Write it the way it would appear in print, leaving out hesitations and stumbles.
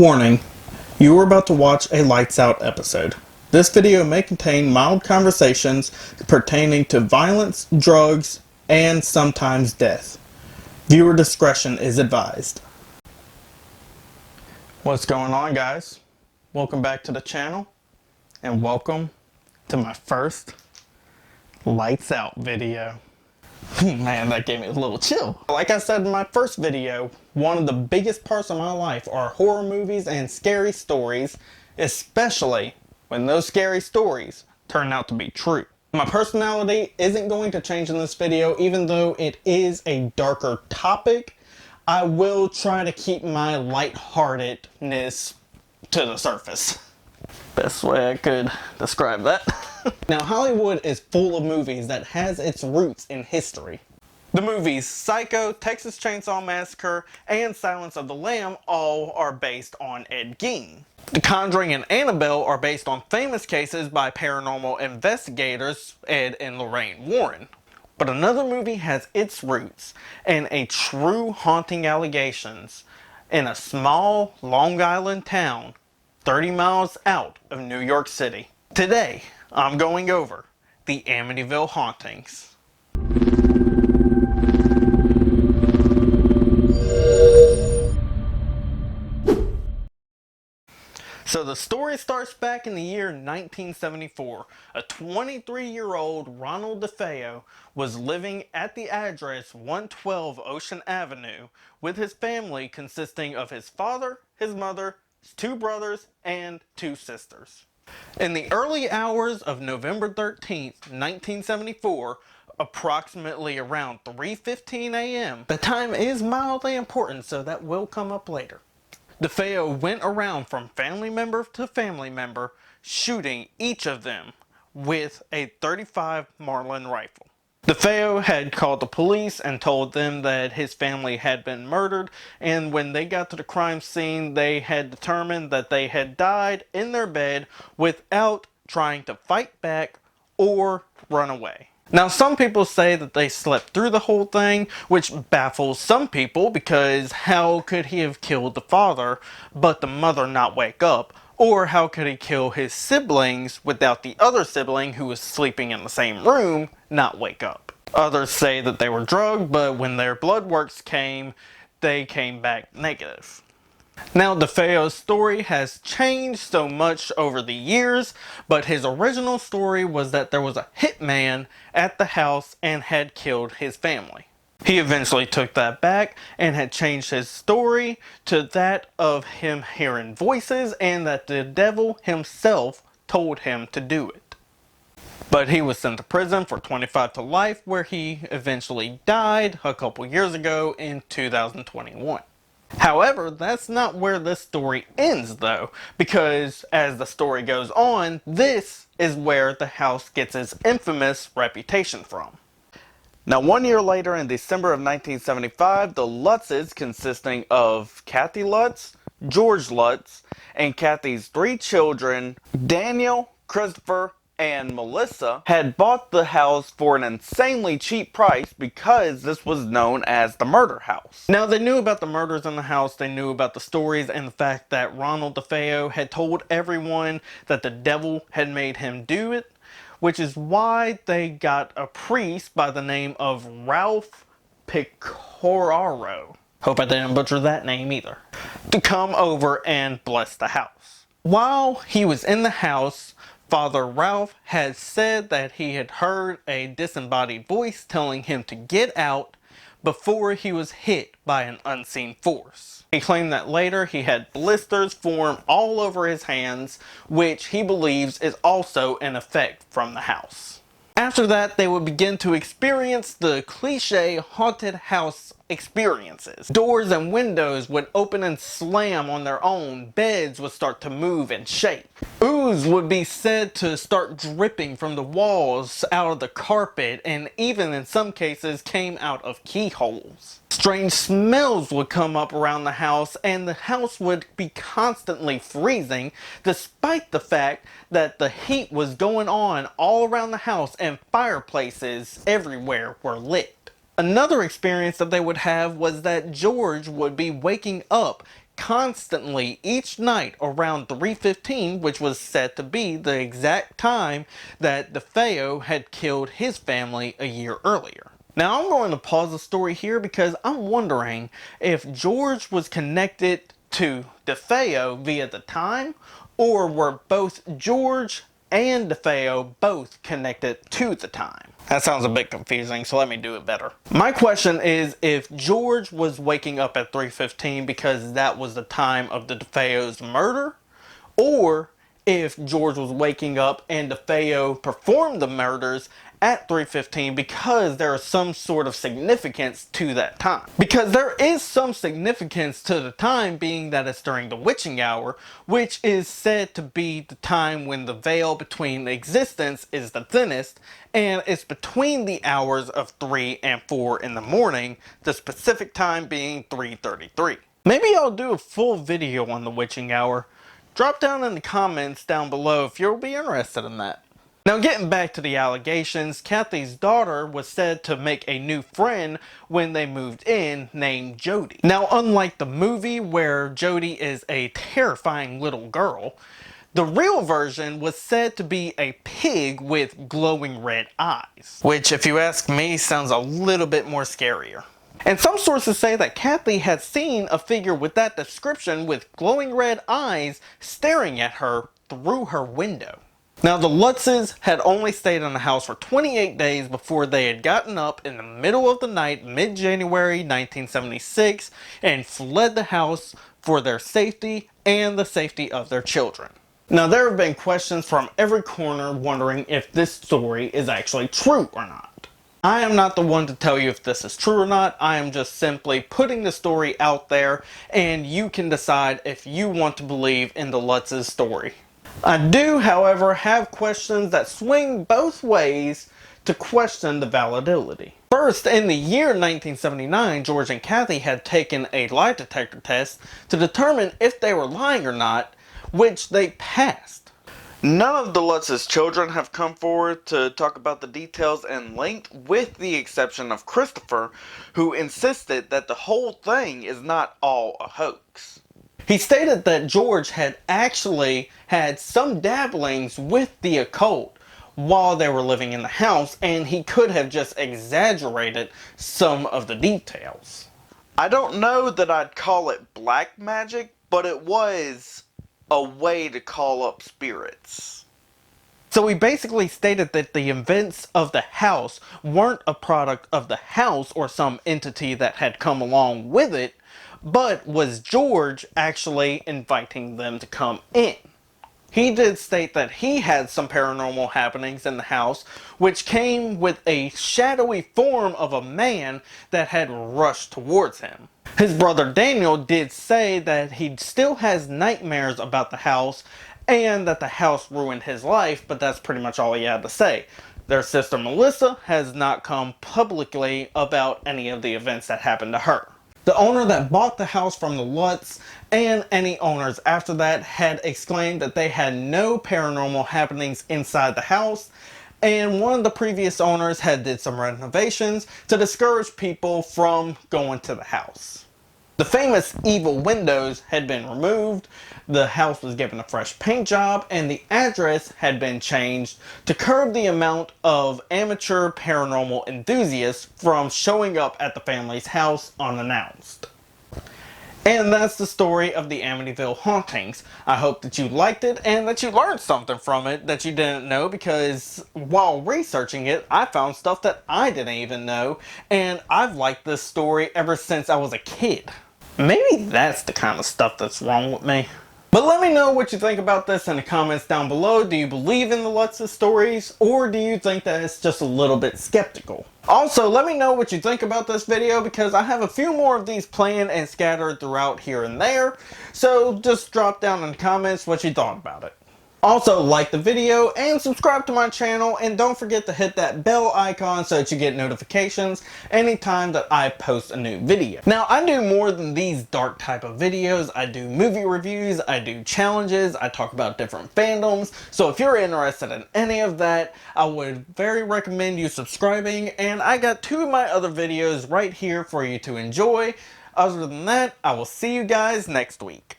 Warning, you are about to watch a Lights Out episode. This video may contain mild conversations pertaining to violence, drugs, and sometimes death. Viewer discretion is advised. What's going on, guys? Welcome back to the channel, and welcome to my first Lights Out video. Man, that gave me a little chill. Like I said in my first video, one of the biggest parts of my life are horror movies and scary stories, especially when those scary stories turn out to be true. My personality isn't going to change in this video, even though it is a darker topic. I will try to keep my lightheartedness to the surface. Best way I could describe that. Now, Hollywood is full of movies that has its roots in history. The movies Psycho, Texas Chainsaw Massacre, and Silence of the Lamb all are based on Ed Gein. The Conjuring and Annabelle are based on famous cases by paranormal investigators Ed and Lorraine Warren. But another movie has its roots in a true haunting allegations in a small Long Island town 30 miles out of New York City. Today, I'm going over the Amityville hauntings. So the story starts back in the year 1974. A 23-year-old Ronald DeFeo was living at the address 112 Ocean Avenue with his family consisting of his father, his mother, his two brothers, and two sisters. In the early hours of November 13th, 1974, approximately around 3:15 a.m., the time is mildly important, so that will come up later. DeFeo went around from family member to family member, shooting each of them with a .35 Marlin rifle. DeFeo had called the police and told them that his family had been murdered, and when they got to the crime scene, they had determined that they had died in their bed without trying to fight back or run away. Now, some people say that they slept through the whole thing, which baffles some people because how could he have killed the father but the mother not wake up? Or how could he kill his siblings without the other sibling who was sleeping in the same room not wake up? Others say that they were drugged, but when their blood works came, they came back negative. Now, DeFeo's story has changed so much over the years, but his original story was that there was a hitman at the house and had killed his family. He eventually took that back and had changed his story to that of him hearing voices and that the devil himself told him to do it. But he was sent to prison for 25 to life, where he eventually died a couple years ago in 2021. However, that's not where this story ends though, because as the story goes on, this is where the house gets its infamous reputation from. Now, 1 year later, in December of 1975, the Lutzes, consisting of Kathy Lutz, George Lutz, and Kathy's three children, Daniel, Christopher, and Melissa, had bought the house for an insanely cheap price because this was known as the murder house. Now, they knew about the murders in the house, they knew about the stories, and the fact that Ronald DeFeo had told everyone that the devil had made him do it, which is why they got a priest by the name of Ralph Pecoraro, hope I didn't butcher that name either, to come over and bless the house. While he was in the house, Father Ralph had said that he had heard a disembodied voice telling him to get out before he was hit by an unseen force. He claimed that later he had blisters form all over his hands, which he believes is also an effect from the house. After that, they would begin to experience the cliche haunted house experiences. Doors and windows would open and slam on their own. Beds would start to move and shake. Ooze would be said to start dripping from the walls, out of the carpet, and even in some cases came out of keyholes. Strange smells would come up around the house, and the house would be constantly freezing, despite the fact that the heat was going on all around the house and fireplaces everywhere were lit. Another experience that they would have was that George would be waking up constantly each night around 3:15, which was said to be the exact time that DeFeo had killed his family a year earlier. Now I'm going to pause the story here because I'm wondering if George was connected to DeFeo via the time, or were both George and DeFeo both connected to the time. That sounds a bit confusing, so let me do it better. My question is if George was waking up at 3:15 because that was the time of the DeFeo's murder, or if George was waking up and DeFeo performed the murders at 3:15 because there is some sort of significance to that time. Because there is some significance to the time, being that it's during the witching hour, which is said to be the time when the veil between existence is the thinnest, and it's between the hours of 3 and 4 in the morning, the specific time being 3:33. Maybe I'll do a full video on the witching hour. Drop down in the comments down below if you'll be interested in that. Now getting back to the allegations, Kathy's daughter was said to make a new friend when they moved in named Jody. Now unlike the movie where Jody is a terrifying little girl, the real version was said to be a pig with glowing red eyes. Which, if you ask me, sounds a little bit more scarier. And some sources say that Kathy had seen a figure with that description with glowing red eyes staring at her through her window. Now the Lutzes had only stayed in the house for 28 days before they had gotten up in the middle of the night, mid-January 1976, and fled the house for their safety and the safety of their children. Now there have been questions from every corner wondering if this story is actually true or not. I am not the one to tell you if this is true or not. I am just simply putting the story out there, and you can decide if you want to believe in the Lutz's story. I do, however, have questions that swing both ways to question the validity. First, in the year 1979, George and Kathy had taken a lie detector test to determine if they were lying or not, which they passed. None of the Lutz's children have come forward to talk about the details in length, with the exception of Christopher, who insisted that the whole thing is not all a hoax. He stated that George had actually had some dabblings with the occult while they were living in the house, and he could have just exaggerated some of the details. I don't know that I'd call it black magic, but it was a way to call up spirits. So he basically stated that the events of the house weren't a product of the house or some entity that had come along with it, but was George actually inviting them to come in. He did state that he had some paranormal happenings in the house, which came with a shadowy form of a man that had rushed towards him. His brother Daniel did say that he still has nightmares about the house and that the house ruined his life, but that's pretty much all he had to say. Their sister Melissa has not come publicly about any of the events that happened to her. The owner that bought the house from the Lutz and any owners after that had exclaimed that they had no paranormal happenings inside the house, and one of the previous owners had did some renovations to discourage people from going to the house. The famous evil windows had been removed, the house was given a fresh paint job, and the address had been changed to curb the amount of amateur paranormal enthusiasts from showing up at the family's house unannounced. And that's the story of the Amityville hauntings. I hope that you liked it and that you learned something from it that you didn't know, because while researching it, I found stuff that I didn't even know, and I've liked this story ever since I was a kid. Maybe that's the kind of stuff that's wrong with me. But let me know what you think about this in the comments down below. Do you believe in the Lutz's stories, or do you think that it's just a little bit skeptical? Also, let me know what you think about this video, because I have a few more of these planned and scattered throughout here and there. So just drop down in the comments what you thought about it. Also, like the video and subscribe to my channel, and don't forget to hit that bell icon so that you get notifications anytime that I post a new video. Now, I do more than these dark type of videos. I do movie reviews, I do challenges, I talk about different fandoms. So if you're interested in any of that, I would very recommend you subscribing, and I got 2 of my other videos right here for you to enjoy. Other than that, I will see you guys next week.